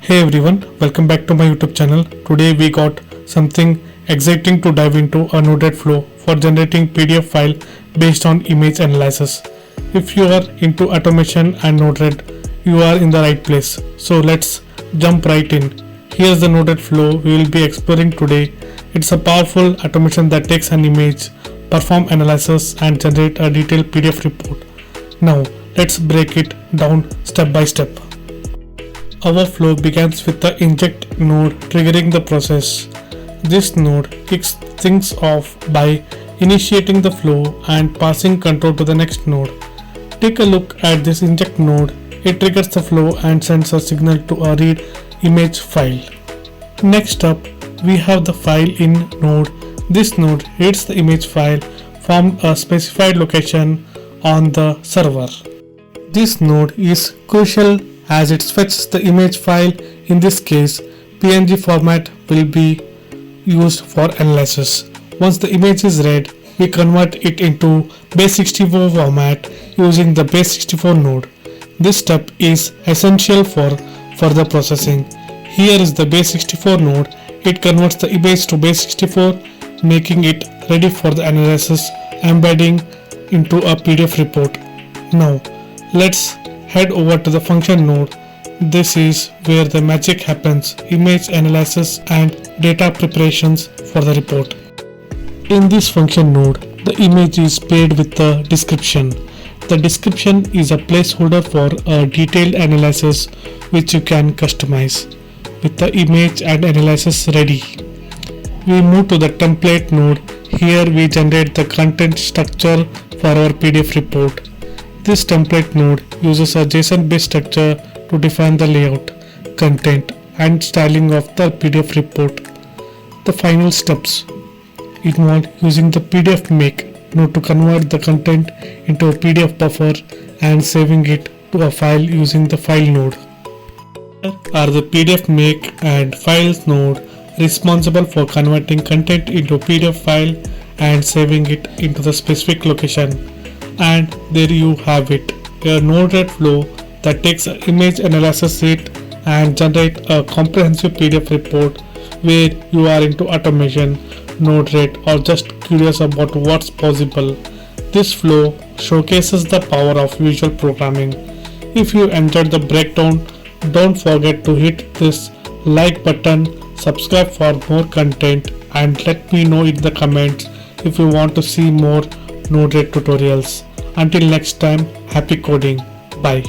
Hey everyone, welcome back to my YouTube channel. Today we got something exciting to dive into, a NodeRed flow for generating PDF file based on image analysis. If you are into automation and NodeRed, you are in the right place. So let's jump right in. Here's the NodeRed flow we will be exploring today. It's a powerful automation that takes an image, perform analysis and generate a detailed PDF report. Now let's break it down step by step. Our flow begins with the inject node triggering the process. This node kicks things off by initiating the flow and passing control to the next node. Take a look at this inject node. It triggers the flow and sends a signal to a read image file. Next up, we have the file in node. This node reads the image file from a specified location on the server. This node is crucial as it fetches the image file. In this case, PNG format will be used for analysis. Once the image is read, we convert it into base64 format using the base64 node. This step is essential for further processing. Here is the base64 node. It converts the image to base64, making it ready for the analysis, embedding into a PDF report. Now, let's head over to the function node. This is where the magic happens: image analysis and data preparations for the report. In this function node, the image is paired with the description. The description is a placeholder for a detailed analysis which you can customize. With the image and analysis ready, we move to the template node. Here we generate the content structure for our PDF report. This template node uses a JSON-based structure to define the layout, content, and styling of the PDF report. The final steps involve using the PDF make node to convert the content into a PDF buffer and saving it to a file using the file node. Here are the PDF make and files node responsible for converting content into a PDF file and saving it into the specific location. And there you have it, a NodeRed flow that takes an image analysis sheet and generate a comprehensive PDF report. Where you are into automation, NodeRed, or just curious about what's possible, this flow showcases the power of visual programming. If you enjoyed the breakdown, don't forget to hit this like button, subscribe for more content, and let me know in the comments if you want to see more NodeRed tutorials. Until next time, happy coding. Bye.